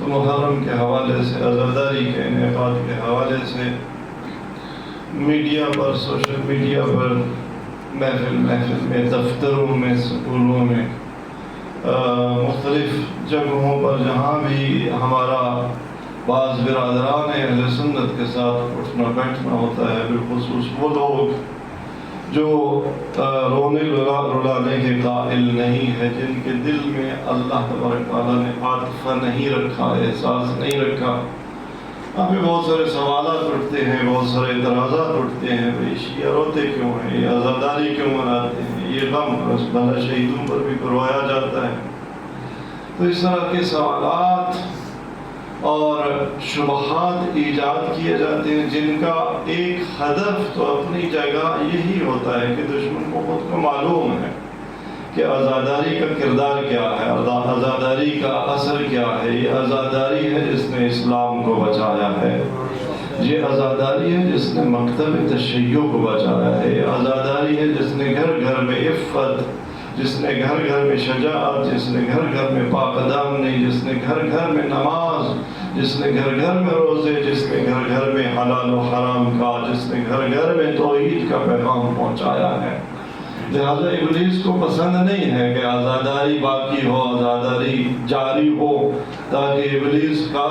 تو محرم کے حوالے سے، عزاداری کے انعقاد کے حوالے سے میڈیا پر، سوشل میڈیا پر، محفل میں، دفتروں میں، سکولوں میں، مختلف جگہوں پر جہاں بھی ہمارا بعض برادران اہل سنت کے ساتھ اٹھنا بیٹھنا ہوتا ہے، بالخصوص وہ لوگ جو رونے رلانے کے قائل نہیں ہے، جن کے دل میں اللہ تبارک تعالیٰ نے عاطفہ نہیں رکھا، احساس نہیں رکھا، ہمیں بہت سارے سوالات اٹھتے ہیں، بہت سارے اعتراضات اٹھتے ہیں، بھئی شیعہ روتے کیوں ہیں، یہ عزاداری کیوں مناتے ہیں، یہ غم بھلا شہیدوں پر بھی کروایا جاتا ہے۔ تو اس طرح کے سوالات اور شبہات ایجاد کیے جاتے ہیں، جن کا ایک ہدف تو اپنی جگہ یہی ہوتا ہے کہ دشمن کو خود کو معلوم ہے کہ عزاداری کا کردار کیا ہے، عزاداری کا اثر کیا ہے۔ یہ عزاداری ہے جس نے اسلام کو بچایا ہے، یہ عزاداری ہے جس نے مکتب تشیع کو بچایا ہے، یہ عزاداری ہے جس نے گھر گھر میں عفت، جس نے گھر گھر میں شجاعت، جس نے گھر گھر میں پاک دامنی، جس نے گھر گھر میں نماز، جس نے گھر گھر میں روزے، جس نے گھر گھر میں حلال و حرام کا، جس نے گھر گھر میں توحید کا پیغام پہنچایا ہے۔ لہذا ابلیس کو پسند نہیں ہے کہ عزاداری باقی ہو، عزاداری جاری ہو، تاکہ ابلیس کا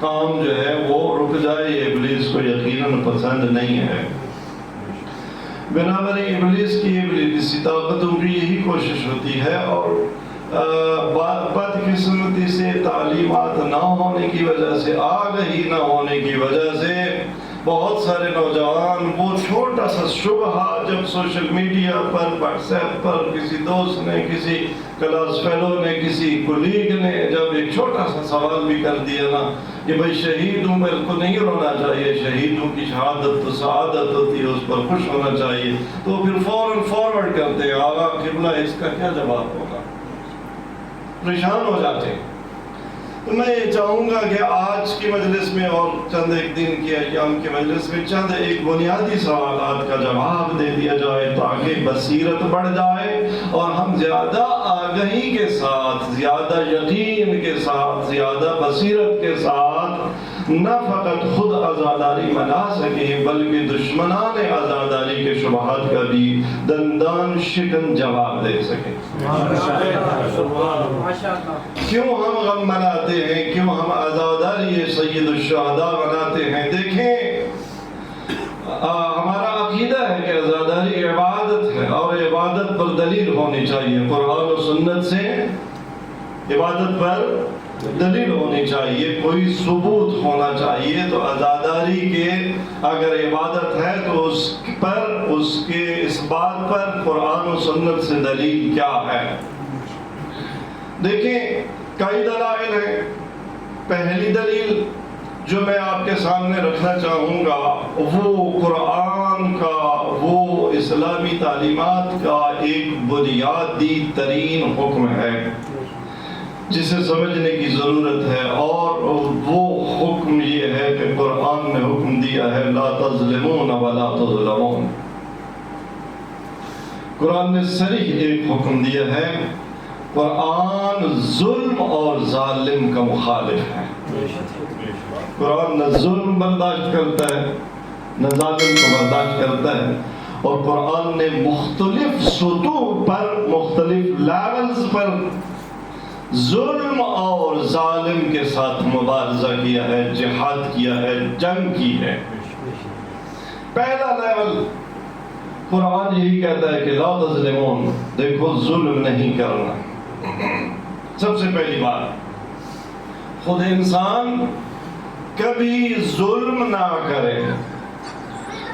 کام جو ہے وہ رک جائے۔ یہ ابلیس کو یقیناً پسند نہیں ہے۔ بنابراین ابلیس کی ابلیسی طاقتوں کی یہی کوشش ہوتی ہے، اور بدقسمتی سے تعلیمات نہ ہونے کی وجہ سے، آگہی نہ ہونے کی وجہ سے بہت سارے نوجوان وہ چھوٹا سا شبہہ جب سوشل میڈیا پر، واٹس ایپ پر کسی دوست نے، کسی کلاس فیلو نے، کسی کولیگ نے جب ایک چھوٹا سا سوال بھی کر دیا نا کہ بھئی شہیدوں میں کو نہیں رونا چاہیے، شہیدوں کی شہادت تو سعادت ہوتی ہے، اس پر خوش ہونا چاہیے، تو پھر فوراً فارورڈ کرتے ہیں آقا قبلہ، اس کا کیا جواب ہوگا؟ پریشان ہو جاتے ہیں۔ تو میں یہ چاہوں گا کہ آج کی مجلس میں اور چند ایک دن کی ایام کی مجلس میں چند ایک بنیادی سوالات کا جواب دے دیا جائے، تاکہ بصیرت بڑھ جائے اور ہم زیادہ آگہی کے ساتھ، زیادہ یقین کے ساتھ، زیادہ بصیرت کے ساتھ نہ فقط خود عزاداری منا سکیں، بلکہ دشمنان عزاداری کے شبہات کا بھی دندان شکن جواب دے سکیں۔ کیوں ہم غم مناتے ہیں، کیوں ہم عزاداری سید الشہداء مناتے ہیں؟ دیکھیں، ہمارا عقیدہ ہے کہ عزاداری عبادت ہے، اور عبادت پر دلیل ہونی چاہیے، قرآن و سنت سے عبادت پر دلیل ہونی چاہیے، کوئی ثبوت ہونا چاہیے۔ تو عزاداری کے اگر عبادت ہے تو اس کے اس بات پر قرآن و سنت سے دلیل کیا ہے؟ دیکھیں، کئی دلائل ہیں۔ پہلی دلیل جو میں آپ کے سامنے رکھنا چاہوں گا وہ قرآن کا، وہ اسلامی تعلیمات کا ایک بنیادی ترین حکم ہے جسے سمجھنے کی ضرورت ہے، اور وہ حکم یہ ہے کہ قرآن نے حکم دیا ہے لا تظلمون ولا تظلمون۔ قرآن نے صریح ایک حکم دیا ہے، قرآن ظلم اور ظالم کا مخالف ہے۔ قرآن نہ ظلم برداشت کرتا ہے، نہ ظالم کو برداشت کرتا ہے، اور قرآن نے مختلف سطوح پر، مختلف لیولز پر ظلم اور ظالم کے ساتھ مبارزہ کیا ہے، جہاد کیا ہے، جنگ کی ہے۔ پہلا لیول قرآن یہی کہتا ہے کہ لا تظلمون، دیکھو ظلم نہیں کرنا۔ سب سے پہلی بات، خود انسان کبھی ظلم نہ کرے،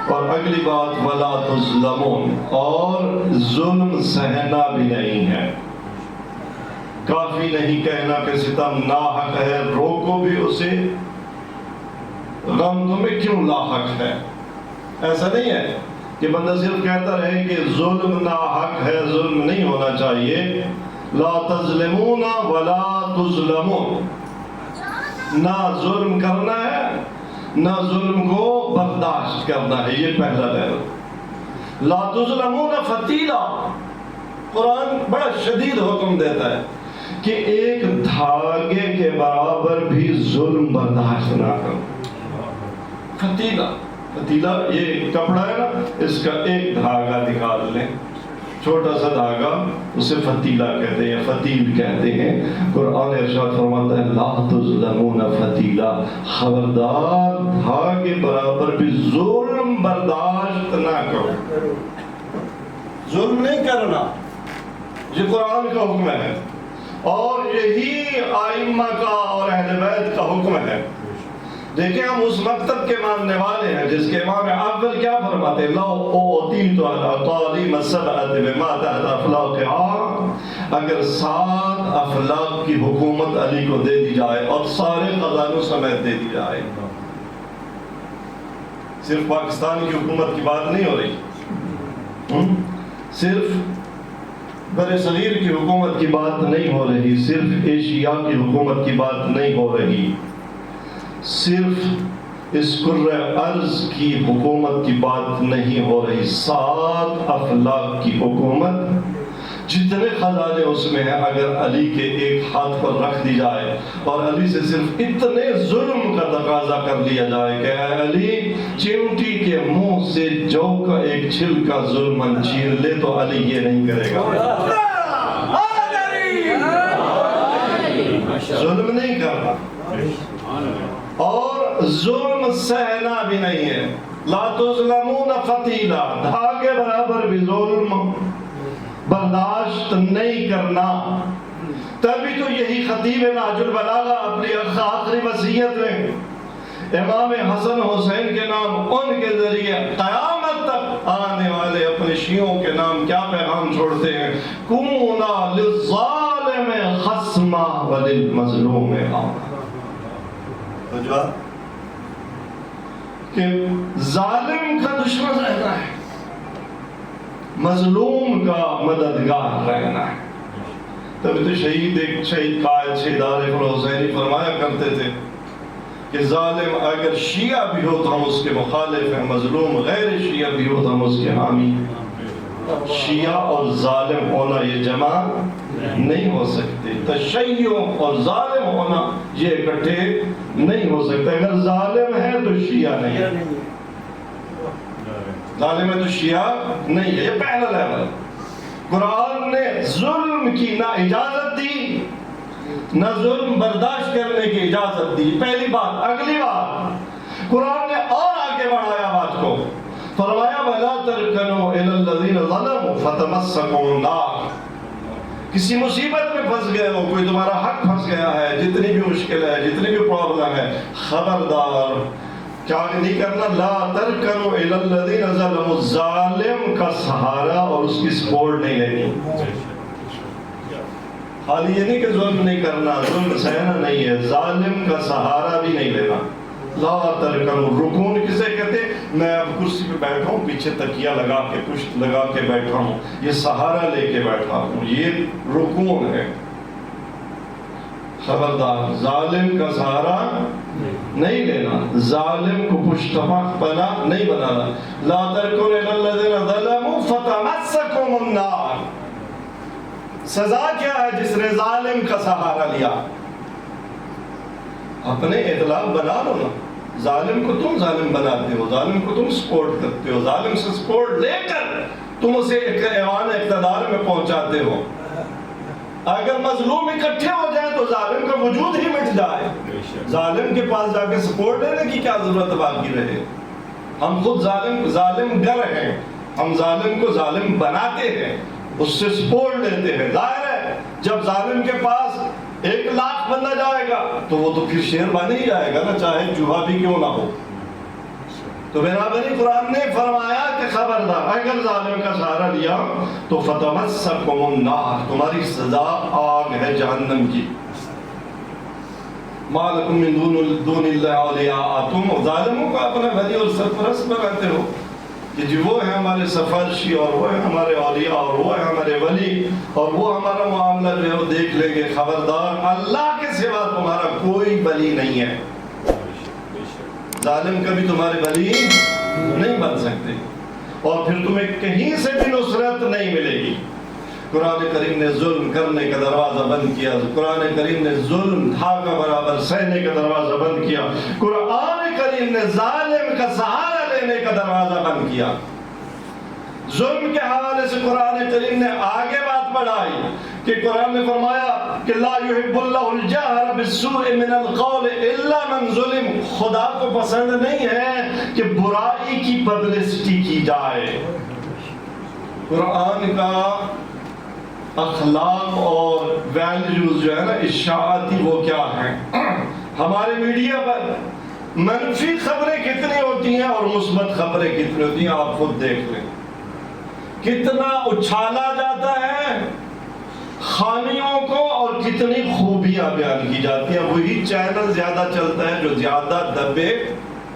اور اگلی بات ولا تظلمون، اور ظلم سہنا بھی نہیں ہے۔ کافی نہیں کہنا کہ ستم ناحق ہے، روکو بھی اسے، غم تمہیں کیوں لاحق ہے۔ ایسا نہیں ہے کہ بندہ صرف کہتا رہے کہ ظلم ناحق ہے، ظلم نہیں ہونا چاہیے۔ لا تظلمون ولا تظلمون، نہ ظلم کرنا ہے، نہ ظلم کو برداشت کرنا ہے، یہ پہلا لیول۔ لا تظلمون فتیلا، قرآن بڑا شدید حکم دیتا ہے کہ ایک دھاگے کے برابر برابر بھی ظلم برداشت نہ کرو. فتیلہ یہ کپڑا ہے نا، اس کا ایک دھاگا نکال لیں، چھوٹا سا دھاگا، اسے فتیلہ کہتے ہیں، فتیل کہتے ہیں. قرآن ارشاد فرماتا ہے لا تظلمون فتیلہ، خبردار دھاگے برابر بھی ظلم برداشت نہ کرو. ظلم نہیں کرنا، یہ قرآن کا حکم ہے، اور یہی آئمہ کا اور اہل بیت کا حکم ہے. دیکھیں ہم اس مکتب کے ماننے والے ہیں جس کے امام اول کیا فرماتے ہیں، لو اوتیت علی تعلیم السبعۃ بما تحت افلاکہا، اگر 7 افلاک کی حکومت علی کو دے دی جائے اور سارے خزانوں سمیت دے دی جائے. صرف پاکستان کی حکومت کی بات نہیں ہو رہی، صرف بر صغیر کی حکومت کی بات نہیں ہو رہی، صرف ایشیا کی حکومت کی بات نہیں ہو رہی، صرف اس کرۂ ارض کی حکومت کی بات نہیں ہو رہی. 7 افلاک کی حکومت، جتنے خزانے اس میں ہیں، اگر علی کے ایک ہاتھ پر رکھ دی جائے اور علی سے صرف اتنے ظلم کا تقاضا کر لیا جائے کہ اے علی چمٹی کے منہ سے جو کا ایک چھلکا ظلم چیر لے، تو علی یہ نہیں کرے گا. ظلم نہیں کرنا اور ظلم سہنا بھی نہیں ہے. لا تظلمون فتیلا، دھاگے برابر بھی ظلم برداشت نہیں کرنا. تبھی تو یہی خطیب نہج البلاغہ اپنی آخری وصیت میں امام حسن حسین کے نام، ان کے ذریعے قیامت تک آنے والے اپنے شیعوں کے نام کیا پیغام چھوڑتے ہیں، کُونَا لِلظَّالِمِ خَصْمًا وَلِلْمَظْلُومِ عَوْنًا. کہ ظالم کا دشمن رہنا ہے، مظلوم کا مددگار رہنا ہے. تبھی تو شہید قائد شہید عارف الحسینی فرمایا کرتے تھے کہ ظالم اگر شیعہ بھی ہو تو ہم اس کے مخالف ہیں، مظلوم غیر شیعہ بھی ہو تو ہم اس کے حامی ہیں. شیعہ اور ظالم ہونا یہ جمع نہیں ہو سکتے، تشیع اور ظالم ہونا یہ اکٹھے نہیں ہو سکتے. اگر ظالم ہے تو شیعہ نہیں ہے، ظالم ہے تو شیعہ نہیں ہے. یہ پہلا لیول. قرآن نے ظلم کی نہ اجازت دی نہ ظلم برداشت کرنے کی اجازت دی، پہلی بات. اگلی بات قرآن نے اور آگے بڑھایا بات کو، فرمایا وَلَا تَرْكَنُوا إِلَى الَّذِينَ ظَلَمُوا فَتَمَسَّكُمُ النَّارُ. کسی مصیبت میں پھنس گئے ہو، کوئی تمہارا حق پھنس گیا ہے، جتنی بھی مشکل ہے، جتنی بھی پرابلم ہے، خبردار کیا نہیں کرنا، لا ترکنوا الی الذین ظلموا، ظالم کا سہارا اور اس کی سپورٹ نہیں لینی. خالی یہ نہیں کہ ظلم نہیں کرنا، ظلم سہنا نہیں ہے، ظالم کا سہارا بھی نہیں لینا. لا ترکنوا، رکون کسے کہتے ہیں، میں اب کرسی پہ بیٹھا ہوں، پیچھے تکیہ لگا کے پشت لگا کے بیٹھا ہوں، یہ سہارا لے کے بیٹھا ہوں، یہ رکون ہے. خبردار ظالم کا سہارا نہیں لینا، ظالم کو پشت پنا نہیں بنانا. لا ترکنوا الی الذین ظلموا فتمسکم النار. سزا کیا ہے جس نے ظالم کا سہارا لیا؟ اپنے اطلاع بنا لو نا. ظالم کو تم ظالم بناتے ہو، ظالم کو تم سپورٹ کرتے ہو، ظالم سے سپورٹ لے کر تم اسے ایوان اقتدار میں پہنچاتے ہو. اگر مظلوم اکٹھے ہو جائیں تو ظالم کا وجود ہی مٹ جائے. ظالم کے پاس جا کے سپورٹ لینے کی کیا ضرورت باقی رہے؟ ہم خود ظالم گر ہیں، ہم ظالم کو ظالم بناتے ہیں، اس سے سپورٹ لیتے ہیں. ظاہر ہے جب ظالم کے پاس 1,00,000 بندہ جائے گا تو وہ تو پھر شیر بن ہی جائے گا نا، چاہے جوہا بھی کیوں نہ ہو. تو برابری قرآن نے فرمایا کہ خبردار اگر ظالم کا سہارا لیا تو فتمسکم النار، تمہاری سزا آگ ہے جہنم کی. ما لکم من دون اللہ اولیاء، تم ظالموں کو اپنا ولی اور سرپرست بناتے ہو کہ جی وہ ہے ہمارے سفارشی اور وہ ہے ہمارے اولیاء اور وہ ہے ہمارے ولی اور وہ ہمارا معاملہ جو ہے وہ دیکھ لیں گے. خبردار اللہ کے سوا تمہارا کوئی ولی نہیں ہے. ظالم کبھی تمہارے ولی نہیں بن سکتے اور پھر تمہیں کہیں سے بھی نصرت نہیں ملے گی. قرآن کریم نے ظلم کرنے کا دروازہ بند کیا، قرآن کریم نے ظلم دھاگا برابر سہنے کا دروازہ بند کیا، قرآن کریم نے ظالم کا سہارا لینے کا دروازہ بند کیا۔ ظلم کے حوالے سے قرآن کریم نے آگے بات بڑھائی کہ قرآن نے فرمایا کہ لا يحب اللہ الجہر بالسوء من القول الا من ظلم، خدا کو پسند نہیں ہے کہ برائی کی پبلسٹی کی جائے۔ قرآن کا اخلاق اور ویلیوز جو ہے نا اشاعتی وہ کیا ہیں؟ ہمارے میڈیا پر منفی خبریں کتنی ہوتی ہیں اور مثبت خبریں کتنی ہوتی ہیں، آپ خود دیکھ لیں۔ کتنا اچھالا جاتا ہے خامیوں کو اور کتنی خوبیاں بیان کی جاتی ہیں۔ وہی چینل زیادہ چلتا ہے جو زیادہ دبے،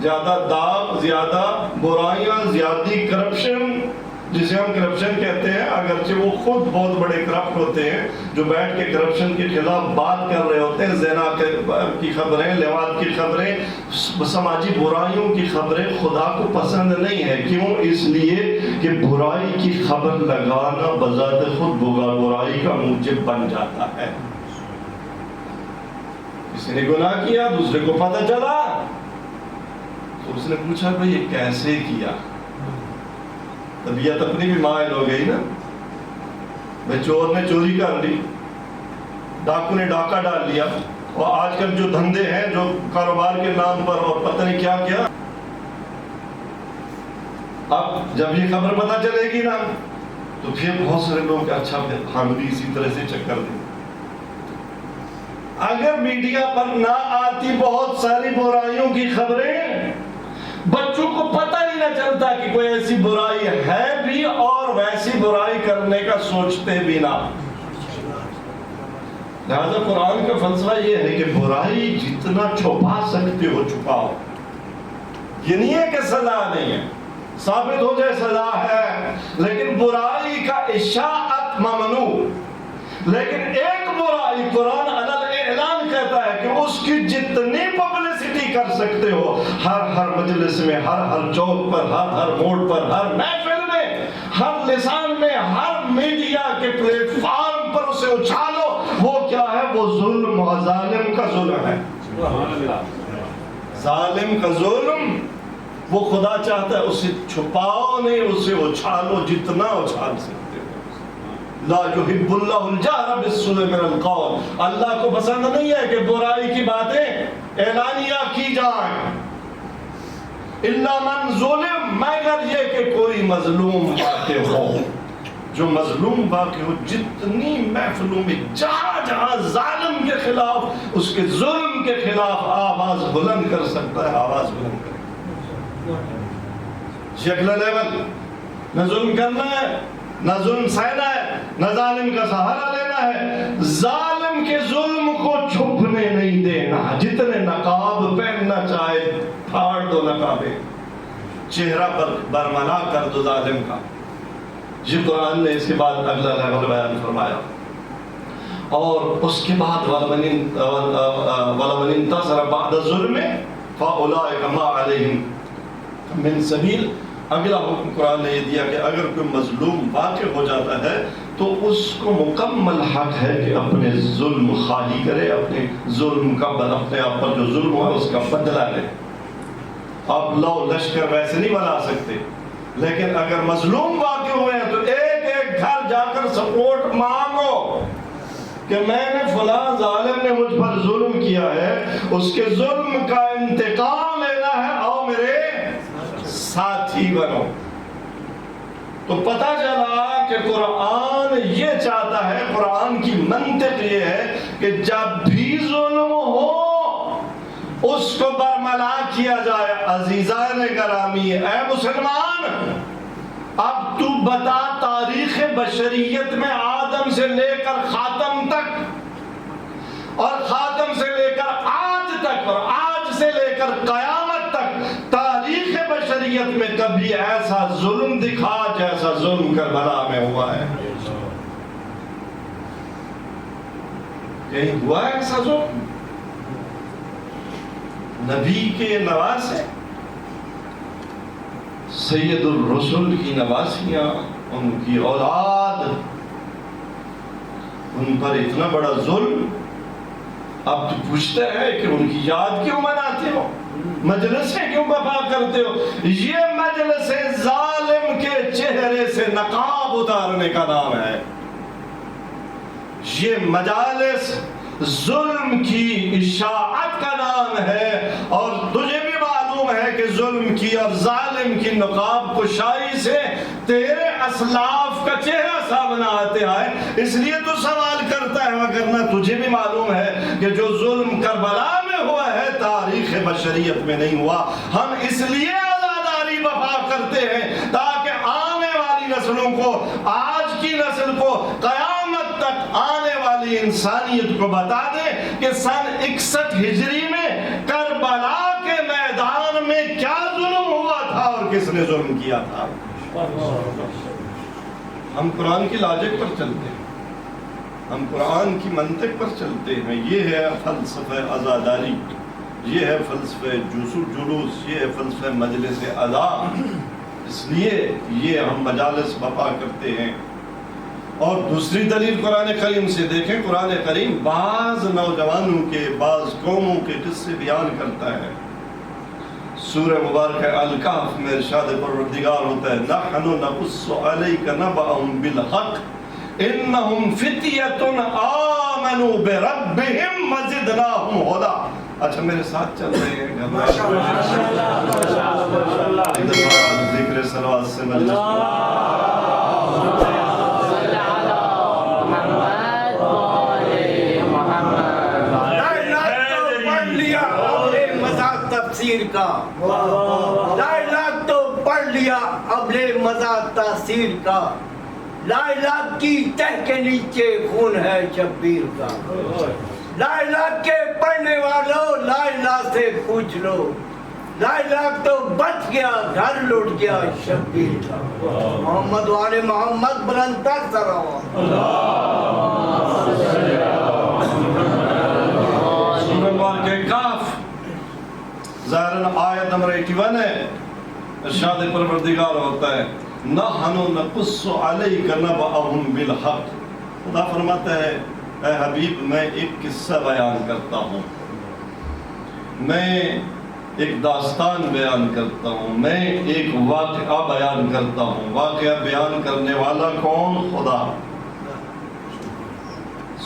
زیادہ داغ، زیادہ برائیاں، زیادہ کرپشن، جسے ہم کرپشن کہتے ہیں، اگرچہ وہ خود بہت بڑے کرپٹ ہوتے ہیں جو بیٹھ کے کرپشن کے خلاف بات کر رہے ہوتے ہیں۔ زنا کی خبریں، لیوات کی خبریں، سماجی برائیوں کی خبریں خدا کو پسند نہیں ہے۔ کیوں؟ اس لیے کہ برائی کی خبر لگانا بذات خود برائی کا موجب بن جاتا ہے۔ کسی نے گناہ کیا، دوسرے کو پتہ چلا تو اس نے پوچھا بھئی یہ کیسے کیا؟ طبیعت اپنی بھی مائل ہو گئی نا، بھئی چور نے چوری کر لی، ڈاکو نے ڈاکہ ڈال لیا، اور آج کل جو دھندے ہیں جو کاروبار کے نام پر اور پتہ نہیں کیا کیا، اب جب یہ خبر پتہ چلے گی نا تو پھر بہت سارے لوگ اچھا پھر ہم بھی اسی طرح سے چکر دیں۔ اگر میڈیا پر نہ آتی بہت ساری برائیوں کی خبریں، بچوں کو پتہ ہی نہ چلتا کہ کوئی ایسی برائی ہے بھی اور ویسی برائی کرنے کا سوچتے بھی نہ۔ لہذا قرآن کا فلسفہ یہ ہے کہ برائی جتنا چھپا سکتے ہو چھپاؤ۔ یہ نہیں ہے کہ سزا نہیں ہے، ثابت ہو جائے سزا ہے، لیکن برائی کا اشاعت ممنوع۔ لیکن ایک برائی قرآن اعلان کہتا ہے کہ اس کی جتنی پبلسٹی کر سکتے ہو، ہر مجلس میں، ہر چوک پر، ہر موڑ پر، ہر محفل میں، ہر لسان میں، ہر میڈیا کے پلیٹ فارم پر اسے اچھالو۔ وہ کیا ہے؟ وہ ظلم و ظالم کا ظلم ہے۔ ظالم کا ظلم وہ خدا چاہتا ہے اسے چھپاؤ نہیں، اسے اچھالو جتنا اچھال سکتے۔ لا يحب اللہ الجہر بالسوء من القول، اللہ کو پسند نہیں ہے کہ برائی کی باتیں اعلانیہ کی جائیں۔ الا من ظلم، مگر یہ کہ کوئی مظلوم واقع ہو، جو مظلوم واقع ہو۔ جتنی محفلوں میں جہاں ظالم کے خلاف، اس کے ظلم کے خلاف آواز بلند کر سکتا ہے، آواز بلند کرے۔ شکل لیول، نہ ظلم کرنا ہے، نہ ظلم سہنا ہے، نہ ظالم کا سہارا لینا ہے۔ ظالم کے ظلم کو چھپنے نہیں دینا، جتنے نقاب پہننا چاہے پھاڑ دو نقابیں، چہرہ برملا کر دو ظالم کا۔ جی قرآن نے اس کے بعد اگلا لیول بیان فرمایا، اور اس کے بعد وَلَمَنِ انتَصَرَ بَعْدَ الظُّلْمِ فَأُولَٰئِكَ مَا عَلَيْهِمْ مِنْ سَبِيلٍ۔ اگلا حکم قرآن نے یہ دیا کہ اگر کوئی مظلوم واقع ہو جاتا ہے تو اس کو مکمل حق ہے کہ اپنے ظلم خواہی کرے، اپنے ظلم کا اپنے آپ پر جو ظلم ہوا اس کا بدلہ لے۔ آپ لو لشکر ویسے نہیں بنا سکتے، لیکن اگر مظلوم واقع ہوئے ہیں تو ایک گھر جا کر سپورٹ مانگو کہ میں نے فلاں ظالم نے مجھ پر ظلم کیا ہے، اس کے ظلم کا انتقام لینا ہے، آؤ میرے ساتھی بنو۔ تو پتہ چلا کہ قرآن یہ چاہتا ہے، قرآن کی منطق یہ ہے کہ جب بھی ظلم ہو اس کو برملا کیا جائے۔ عزیزان گرامی، اے مسلمان، اب تو بتا تاریخ بشریت میں آدم سے لے کر خاتم تک، اور خاتم سے لے کر آج تک، اور آج سے لے کر قیامت تک، تاریخ بشریت میں کبھی ایسا ظلم دکھا جیسا ظلم کربلا میں ہوا ہے؟ کہیں ہوا ہے ایسا ظلم؟ نبی کے نواسے، سید الرسل کی نواسیاں، ان کی اولاد ان پر اتنا بڑا ظلم، اب تو پوچھتے ہیں کہ ان کی یاد کیوں مناتے ہو، مجلسیں کیوں برپا کرتے ہو؟ یہ مجلس ظالم کے چہرے سے نقاب اتارنے کا نام ہے، یہ مجالس ظلم کی اشاعت کا نام ہے، اور تجھے بھی معلوم ہے کہ ظلم کی اور ظالم کی نقاب کشائی سے تیرے اسلاف کا چہرہ سامنے آتے آئے، اس لیے تو سوال کرتا ہے، وگرنہ تجھے بھی معلوم ہے کہ جو ظلم کربلا میں ہوا ہے تاریخ بشریت میں نہیں ہوا۔ ہم اس لیے آزاداری وفا کرتے ہیں تاکہ آنے والی نسلوں کو، آج کی نسل کو، قیامت تک آنے والی انسانیت کو بتا دیں کہ سن 61 ہجری میں کربلا کے میدان میں کیا ظلم ہوا تھا اور کس نے ظلم کیا تھا۔ ہم قرآن کی لاجک پر چلتے ہیں، ہم قرآن کی منطق پر چلتے ہیں، یہ ہے فلسفہ عزاداری، یہ ہے فلسفہ جلوس، یہ ہے فلسفہ مجلس عزا، اس لیے یہ ہم مجالس برپا کرتے ہیں۔ اور دوسری دلیل قرآن کریم سے دیکھیں، قرآن کریم بعض نوجوانوں کے، بعض قوموں کے قصے بیان کرتا ہے۔ سورہ مبارکہ الکہف میں ارشاد پروردگار ہوتا ہے، نحن نقص علیک نبأہم بالحق انہم فتیۃ آمنوا بربہم وزدناہم ہدی۔ اچھا میرے ساتھ چل رہے ہیں ذکر صلوات سے مجلس کا لا الہ تو پڑھ لیا ابلے مزہ تاثیر کا، لا الہ کی تہ کے نیچے خون ہے شبیر کا، لا الہ کے پڑھنے والوں لا الہ سے پوچھ لو، لا الہ تو بچ گیا گھر لوٹ گیا شبیر کا۔ محمد والے محمد بلند تر سراوا سورہ مبارکہ کاف ظاہراً آیت نمبر 81 ہے، ارشاد پروردگار ہوتا ہے، نحن نقص علیک نبأہم بالحق۔ خدا فرماتا ہے اے حبیب میں ایک قصہ بیان کرتا ہوں، میں ایک داستان بیان کرتا ہوں، میں ایک واقعہ بیان کرتا ہوں۔ واقعہ بیان کرنے والا کون؟ خدا۔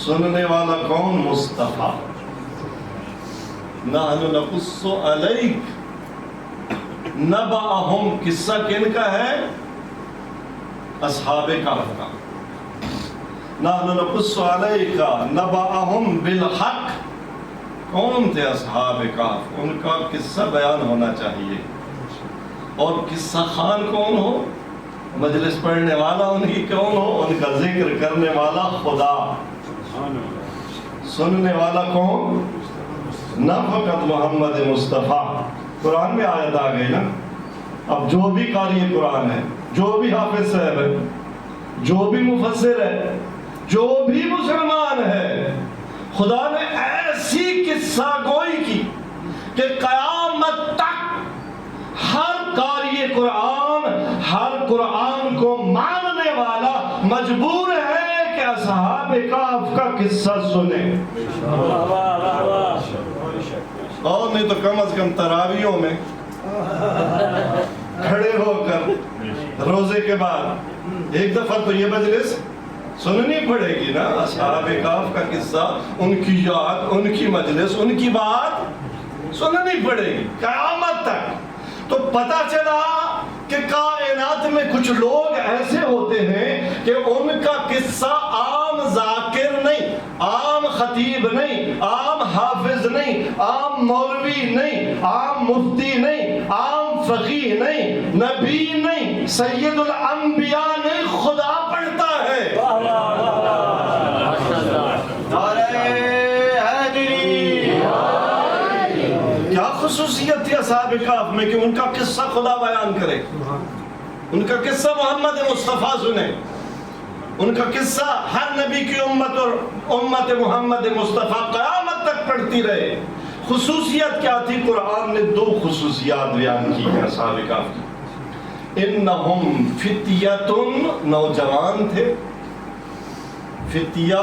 سننے والا کون؟ مصطفیٰ۔ نحن نقص علیک نبأہم، قصہ کن کا ہے؟ اصحاب کہف کا۔ نحن نقص علیک نبأہم بالحق، کون تھے اصحاب کہف؟ ان کا قصہ بیان ہونا چاہیے۔ اور قصہ خان کون ہو؟ مجلس پڑھنے والا ان کی کون ہو؟ ان کا ذکر کرنے والا خدا۔ سننے والا کون؟ نہ فقط محمد مصطفیٰ۔ قرآن میں آیت آ گئی نا، اب جو بھی قاری قرآن ہے، جو بھی حافظ صاحب ہے، جو بھی مفسر ہے، جو بھی مسلمان ہے، خدا نے ایسی قصہ گوئی کی کہ قیامت تک ہر قاری قرآن، ہر قرآن کو ماننے والا مجبور ہے کہ اصحاب کہف کا قصہ سنے، اور نہیں تو کم از کم تراویوں میں کھڑے ہو کر روزے کے بعد ایک دفعہ تو یہ مجلس سننی پڑے گی نا۔ اصحاب کہف کا قصہ، ان کی یاد، ان کی مجلس، ان کی بات سننی پڑے گی قیامت تک۔ تو پتہ چلا کہ کائنات میں کچھ لوگ ایسے ہوتے ہیں کہ ان کا قصہ عام ذاکر نہیں، عام خطیب نہیں، عام حافظ نہیں، عام مولوی نہیں، عام مفتی نہیں، عام فقیہ نہیں، نبی نہیں، سید الانبیاء نہیں، خدا پڑھتا ہے۔ کیا خصوصیت تھی اصحاب کہف میں کہ ان کا قصہ خدا بیان کرے، ان کا قصہ محمد مصطفیٰ سنے، ان کا قصہ ہر نبی کی امت اور امت محمد مصطفیٰ قیامت تک پڑھتی رہے۔ خصوصیت کیا تھی؟ قرآن نے دو خصوصیات بیان کی ہیں اصحاب کہف کی۔ انہم فتیۃ، نوجوان تھے، فتیہ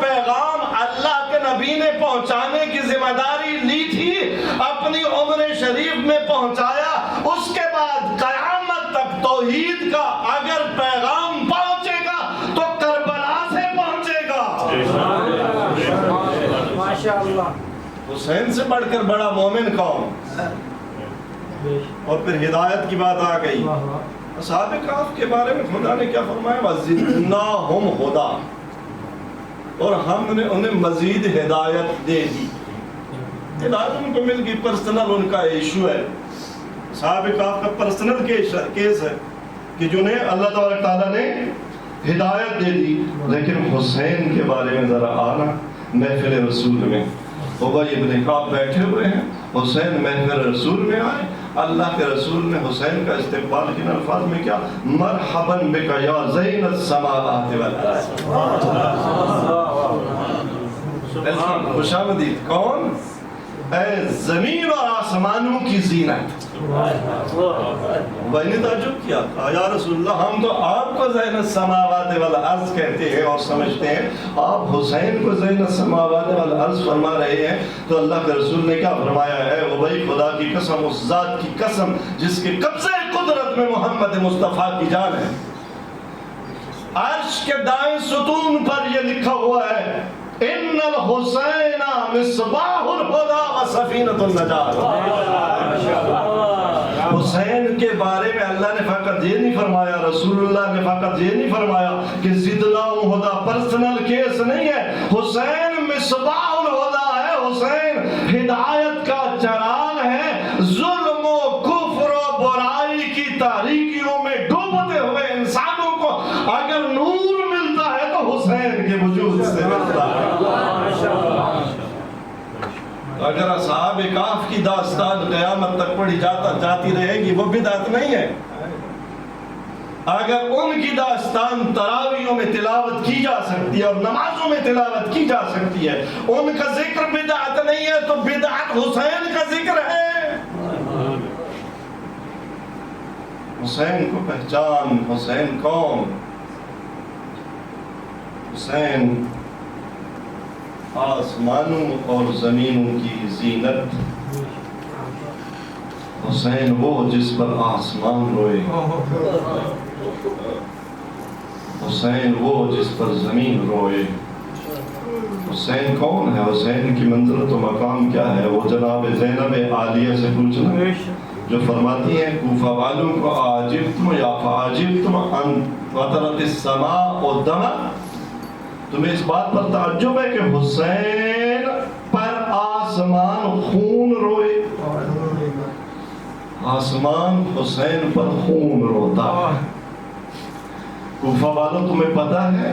پیغام اللہ کے نبی نے پہنچانے کی ذمہ داری لی تھی، اپنی عمر شریف میں پہنچایا. اس کے بعد قیامت تک توحید کا اگر پیغام پہنچے گا تو کربلا سے پہنچے گا. ماشاءاللہ. حسین سے بڑھ کر بڑا مومن کون؟ اور پھر ہدایت کی بات آ گئی. اصحاب کہف کے بارے میں خدا نے کیا فرمایا؟ وَزِدْنَاهُمْ هُدًى، اور ہم نے انہیں مزید ہدایت دے دی. ہدایت ان کو مل گئی، پرسنل ان کا ایشو ہے. اصحاب کہف کا پرسنل کیس ہے کہ جنہیں اللہ تبارک تعالیٰ نے ہدایت دے دی. لیکن حسین کے بارے میں ذرا آنا محفل رسول میں. ابی ابن کعب بیٹھے ہوئے ہیں، حسین محفل رسول میں آئے. اللہ کے رسول نے حسین کا استقبال کن الفاظ میں کیا؟ مرحباً بک یا زین السماوات والارض. خوش آمدید. کون؟ اے زمین اور آسمانوں کی زینت. بھائی نے تعجب کیا، یا رسول اللہ ہم تو آپ کو زین السماوات والارض کہتے ہیں اور سمجھتے ہیں، آپ حسین کو زین السماوات والارض فرما رہے ہیں. تو اللہ کے رسول نے کیا فرمایا ہے؟ بھائی خدا کی قسم، اس ذات کی قسم جس کے قبضے قدرت میں محمد مصطفیٰ کی جان ہے، عرش کے دائیں ستون پر یہ لکھا ہوا ہے ان الحسین مصباح الہدی و سفینۃ النجات. حسین کے بارے میں اللہ نے فقط یہ نہیں فرمایا، رسول اللہ نے فقط یہ نہیں فرمایا کہ زدناہم ہدی پرسنل کیس نہیں ہے. حسین مصباح الہدی ہے، حسین ہدایت کا چراغ ہے. ظلم و کفر و برائی کی تاریکیوں میں ڈوبتے ہوئے انسانوں کو اگر نور ملتا ہے تو حسین کے وجود سے ملتا ہے. اگر اصحاب کہف کی داستان قیامت تک پڑھی جاتی رہے گی وہ بدعت نہیں ہے. اگر ان کی داستان تراویحوں میں تلاوت کی جا سکتی ہے اور نمازوں میں تلاوت کی جا سکتی ہے، ان کا ذکر بدعت نہیں ہے تو بدعت حسین کا ذکر ہے. حسین کو پہچان. حسین کون؟ حسین آسمانوں اور زمینوں کی زینت. حسین وہ جس پر آسمان روئے، حسین وہ جس پر زمین روئے. حسین کون ہے؟ حسین کی منزلت و مقام کیا ہے؟ وہ جناب زینب عالیہ سے پوچھنا جو فرماتی ہیں کوفہ والوں کو عاجبتم یا فعاجبتم ان فطرت السماء والدم. تمہیں اس بات پر تعجب ہے کہ حسین پر آسمان خون روئے. آسمان حسین پر خون روتا ہے. کوفہ والوں تمہیں پتہ ہے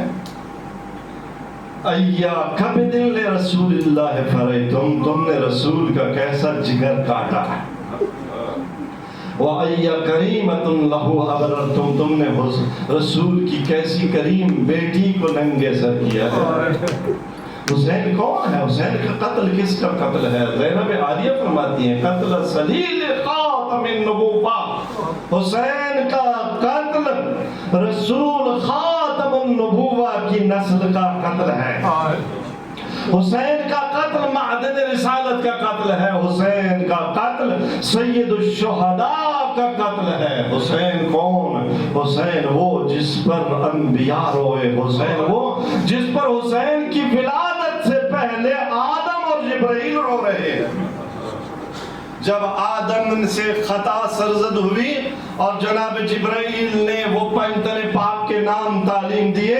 ایّاک بدل رسول اللہ فریتم، تم نے رسول کا کیسا جگر کاٹا ہے. وَأَيَّ كَرِيمَةٌ لَهُ أَبْرَرْتُمْ، تم نے رسول کی کیسی کریم بیٹی کو ننگے سر کیا ہے. حسین کون ہے؟ حسین کا قتل کس کا قتل ہے؟ زینب عالیہ فرماتی ہیں قتل سلیل خاتم النبوہ. حسین کا قتل رسول خاتم النبوہ کی نسل کا قتل ہے. حسین کا قتل معدن رسالت کا قتل ہے. حسین کا قتل سید الشہداء کا قتل ہے. حسین کون؟ حسین وہ جس پر انبیاء روئے. حسین وہ جس پر حسین کی ولادت سے پہلے آدم اور جبرائیل رو رہے ہیں. جب آدم سے خطا سرزد ہوئی اور جناب جبرائیل نے وہ پنجتن پاک کے نام تعلیم دیے،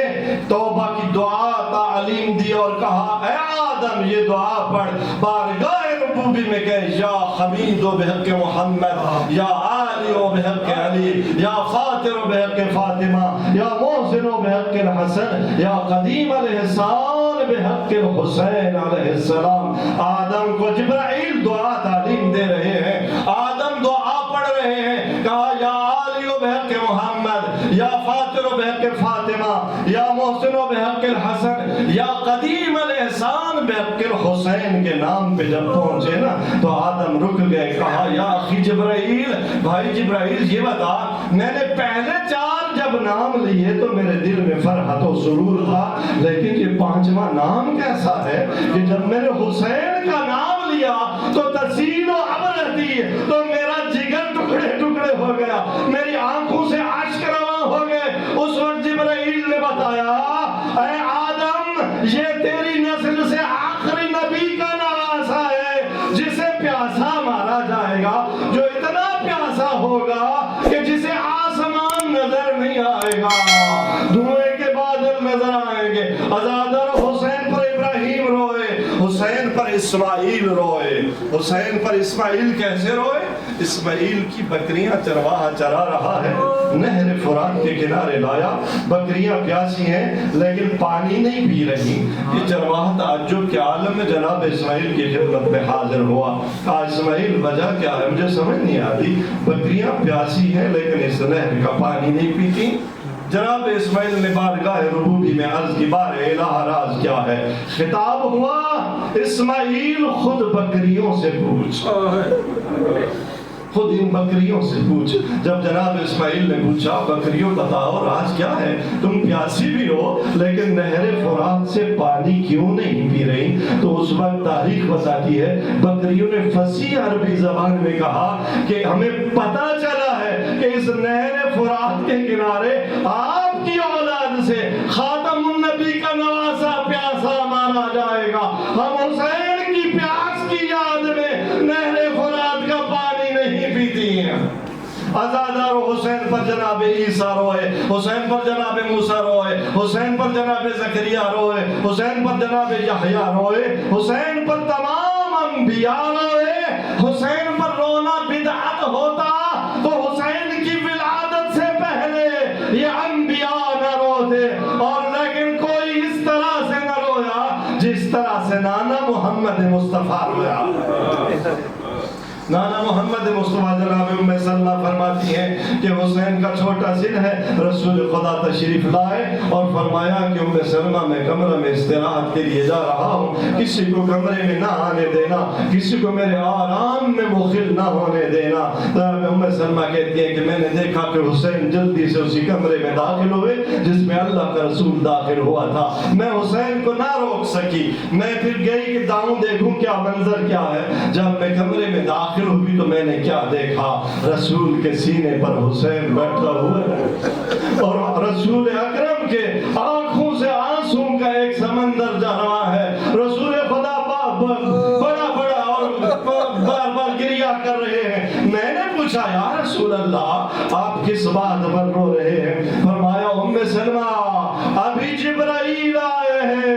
توبہ کی دعا تعلیم دی اور کہا اے آدم یہ دعا پڑھ بارگاہ ربوبی میں کہ یا حمید و بحق محمد، یا عالی و بحق علی، یا فاتر و بحق فاطمہ، یا محسن و بحق الحسن، یا قدیم الاحسان بحق الحسین علیہ السلام. آدم کو جبرائیل دعا تعلیم دے رہے ہیں. آدم دعا پڑھ رہے ہیں، کہا یا عالی و بحق محمد، یا فاتر و بحق فاطمہ، یا محسن و بحق الحسن، یا قدیم الاحسان بحق الحسین کے نام پہ جب پہنچے نا تو آدم رک گئے. کہا یا اخی جبرائیل، بھائی جبرائیل یہ بتا، میں نے پہلے 4 جب نام لیے تو میرے دل میں فرحت و سرور تھا، لیکن یہ پانچواں نام کیسا ہے کہ جب میں نے حسین کا نام لیا تو تسیل و اب رہتی ہے، تو میرا جگر ٹکڑے ٹکڑے ہو گیا، میری آنکھوں سے اشک رواں ہو گئے۔ اس وقت جبرائیل نے بتایا، اے آدم، یہ تیری نسل سے آخری نبی کا نواسا ہے جسے پیاسا مارا جائے گا، جو اتنا پیاسا ہوگا کہ جسے آسمان نظر نہیں آئے گا، دھوئیں کے بادل نظر آئیں گے۔ عزادر حسین پر ابراہیم روئے، حسین پر اسماعیل روئے۔ حسین پر اسماعیل کیسے روئے؟ اسماعیل کی بکریاں چرواہا چرا رہا ہے، نہر فرات کے کنارے لایا، بکریاں پیاسی ہیں لیکن پانی نہیں پی رہی۔ یہ چرواہا تعجب کے عالم میں جناب اسماعیل کی خدمت میں حاضر ہوا، کہا اسماعیل وجہ کیا ہے؟ مجھے سمجھ نہیں آتی، بکریاں پیاسی ہیں لیکن اس نہر کا پانی نہیں پیتی۔ جناب اسماعیل نے بارگاہ ربوبی میں عرض کی، بار الہ راز کیا ہے؟ خطاب ہوا، اسماعیل خود بکریوں سے پوچھ، خود ان بکریوں سے پوچھ۔ جب جناب اسماعیل نے پوچھا، بکریوں بتاؤ راز کیا ہے؟ تم پیاسی بھی ہو لیکن نہر فرات سے پانی کیوں نہیں پی رہی؟ تو اس وقت تاریخ بتاتی ہے بکریوں نے فصیح عربی زبان میں کہا کہ ہمیں پتہ چلا ہے کہ اس نہر فرات کے کنارے آپ کی اولاد سے خاتم النبی کا نواسا پیاسا مارا جائے گا، ہم حسین کی پیاس کی یاد میں نہر فرات کا پانی نہیں پیتی ہیں۔ عزادار حسین پر جناب عیسیٰ روئے، حسین پر جناب موسیٰ روئے، حسین پر جناب زکریا روئے، حسین پر جناب یحییٰ روئے، حسین پر تمام انبیاء روئے۔ حسین پر رونا بدعت ہوتا تو حسین کی ولادت سے پہلے یہ انبیاء نہ روتے، اور لیکن کوئی اس طرح سے نہ رویا جس طرح سے نانا محمد مصطفیٰ رویا۔ نانا محمد مصطفیٰ جناب ام سلمہ فرماتی ہیں کہ حسین کا چھوٹا سن ہے، رسول خدا تشریف لائے اور فرمایا کہ ام سلمہ میں کمرہ میں استراحت کے لیے جا رہا ہوں، کسی کو کمرے میں نہ آنے دینا، کسی کو میرے آرام میں مخل نہ ہونے دینا۔ ام سلمہ کہتی ہے کہ میں نے دیکھا کہ حسین جلدی سے اسی کمرے میں داخل ہوئے جس میں اللہ کا رسول داخل ہوا تھا۔ میں حسین کو نہ روک سکی، میں پھر گئی کہ داؤں دیکھوں کیا منظر کیا ہے۔ جب میں کمرے میں داخل ہوئی تو میں نے کیا دیکھا؟ رسول کے سینے پر حسین بیٹھا ہوا ہے اور رسول اکرم کے آنکھوں سے آنسوں کا ایک سمندر جا رہا ہے۔ رسول خدا بڑا بڑا اور بار بار گریہ کر رہے ہیں۔ میں نے پوچھا یا رسول اللہ آپ کس بات پر رو رہے ہیں؟ فرمایا ام سلمہ ابھی جبرائیل آئے ہیں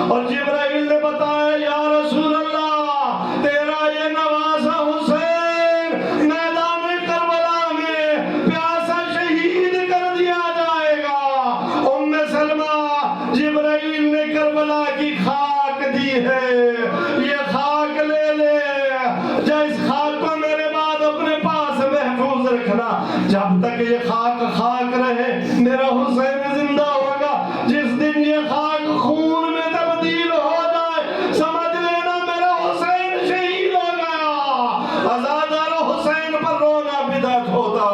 اور جبرائیل نے بتایا یا رسول اللہ تیرا یہ نواسا حسین میدان کربلا میں پیاسا شہید کر دیا جائے گا۔ ام سلمہ جبرائیل نے کربلا کی خاک دی ہے، یہ خاک لے لے، جس خاک کو میرے بعد اپنے پاس محفوظ رکھنا، جب تک یہ خاک رہے میرا حسین زندہ ہوگا۔ جس دن یہ خاک خون میں تبدیل ہو جائے سمجھ لینا میرا حسین شہید ہو گیا۔ عزادار حسین پر رونا بدعت ہوتا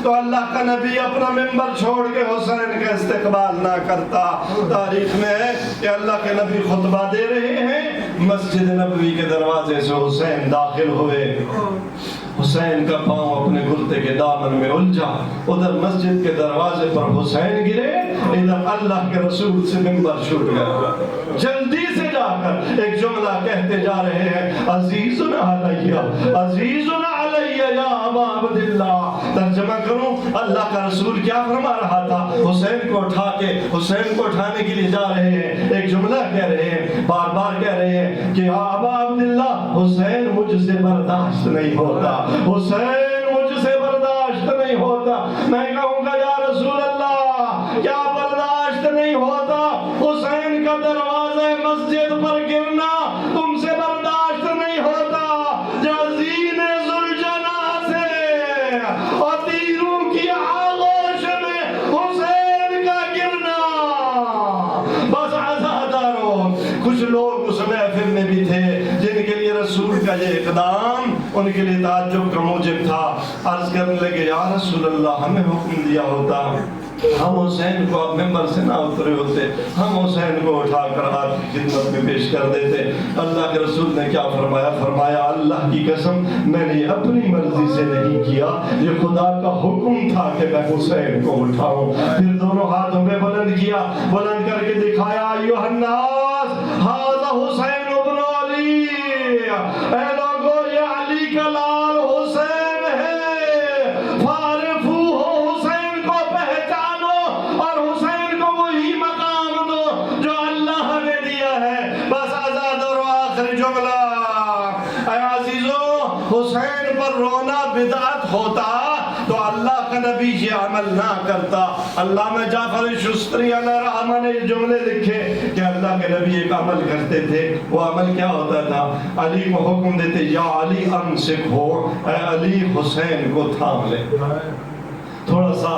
تو اللہ کا نبی اپنا منبر چھوڑ کے حسین کا استقبال نہ کرتا۔ تاریخ میں ہے کہ اللہ کے نبی خطبہ دے رہے ہیں، مسجد نبوی کے دروازے سے حسین داخل ہوئے، حسین کا پاؤں اپنے کرتے کے دامن میں الجھا، ادھر مسجد کے دروازے پر حسین گرے، ادھر اللہ کے رسول سے منبر چھوٹ گیا۔ جلدی سے جا کر ایک جملہ کہتے جا رہے ہیں عزیز علیہ یا ابا عبداللہ۔ ترجمہ کروں اللہ کا رسول کیا فرما رہا تھا؟ حسین کو اٹھانے کے لیے جا رہے ہیں، ایک جملہ کہہ رہے ہیں، بار بار کہہ رہے ہیں کہ ابا عبداللہ حسین مجھ سے برداشت نہیں ہوتا، حسین مجھ سے برداشت نہیں ہوتا۔ میں کہوں گا یا رسول اللہ کیا برداشت نہیں ہوتا؟ حسین کا دروازہ مسجد پر گرنا تم سے برداشت نہیں ہوتا؟ جزین ذوالجناح سے اور تیروں کی آغوش میں حسین کا گرنا، بس عزاداروں کچھ لوگ اس محفل میں بھی تھے جن کے لیے رسول کا یہ اقدام ان کے لیے تعجب کا موجب تھا. عرض کرنے لگے یا رسول اللہ ہمیں حکم دیا ہوتا ہم حسین کو اب ممبر سے نہ اترے ہوتے, ہم حسین کو اٹھا کر آپ کی خدمت میں پیش کر دیتے. اللہ کے رسول نے کیا فرمایا؟ فرمایا اللہ کی قسم میں نے اپنی مرضی سے نہیں کیا, یہ خدا کا حکم تھا کہ میں حسین کو اٹھاؤں. پھر دونوں ہاتھوں پہ بلند کیا, بلند کر کے دکھایا ایھا الناس ھذا حسین ابن علی, اے لوگو یہ علی کا لال حسین ہے, حسین پر رونا بدعت ہوتا تو اللہ کا نبی یہ عمل نہ کرتا. علامہ جعفر شستری علیہ رحمہ نے جملے لکھے کہ اللہ کے نبی ایک عمل کرتے تھے. وہ عمل کیا ہوتا تھا؟ علی کو حکم دیتے یا علی امسک ہو, اے علی حسین کو تھام لے. تھوڑا سا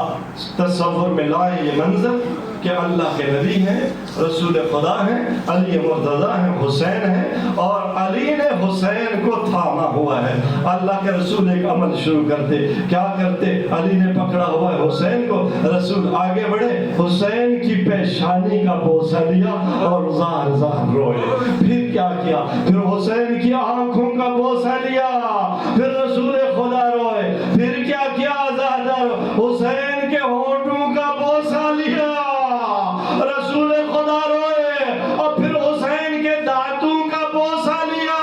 تصور میں لائیں یہ منظر کہ اللہ کے نبی ہیں, رسول خدا ہیں, علی مرتضیٰ ہیں, حسین ہیں, اور علی نے حسین کو تھاما ہوا ہے. اللہ کے رسول ایک عمل شروع کرتے, کیا کرتے؟ علی نے پکڑا ہوا ہے حسین کو, رسول آگے بڑھے, حسین کی پیشانی کا بوسہ لیا اور زار زار روئے. پھر کیا کیا؟ پھر حسین کی آنکھوں کا بوسہ لیا, پھر رسول خدا روئے. پھر کیا کیا؟ حسین کے ہونٹوں کا بوسہ لیا, رسول خدا روئے. اور پھر حسین کے دانتوں کا بوسہ لیا,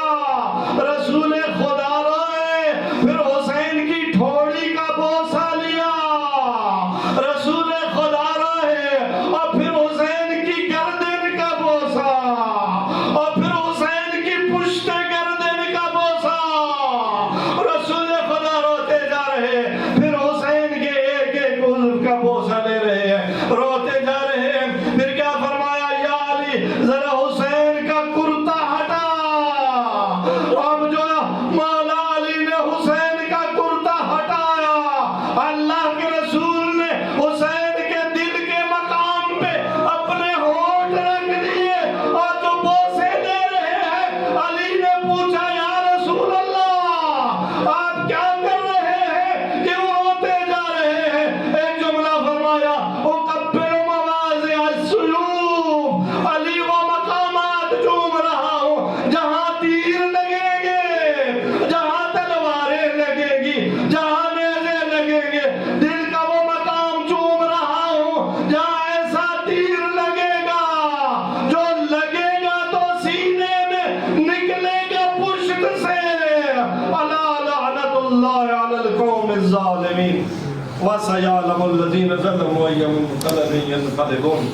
رسول خدا روئے. پھر حسین کی ٹھوڑی کا بوسہ لیا, رسول خدا روئے. اور پھر حسین کی گردن کا بوسہ, اور پھر حسین کی پشت گردن کا بوسہ. رسول خدا روتے جا رہے, پھر حسین کے ایک ایک عضو کا بوسہ لے رہے ہیں, روتے جا رہے ہیں. پھر کیا فرمایا؟ یا علی ذرا حسین کا کرتا ہٹا. اب جو مولا علی نے حسین کا کرتا ہٹایا, اللہ کے رسول نے حسین کے دل کے مقام پہ اپنے ہونٹ رکھ دیے اور جو بوسے دے رہے ہیں. علی نے پوچھا یا رسول اللہ آپ کیا کر رہے ہیں, کیوں روتے جا رہے ہیں؟ ایک جملہ فرمایا اقبل مواضع السیوف, علی وہ مقامات چوم رہا ہوں جہاں تیر لگیں گے, جہاں تلواریں لگیں گی, جہاں نیزے لگیں گے. دل کا وہ مقام چوم رہا ہوں جہاں ایسا تیر لگے گا جو لگے گا تو سینے میں نکلے گا پشت سے. الا لعنت اللہ علی القوم الظالمین وسيعلم الذين ظلموا أي منقلب ينقلبون.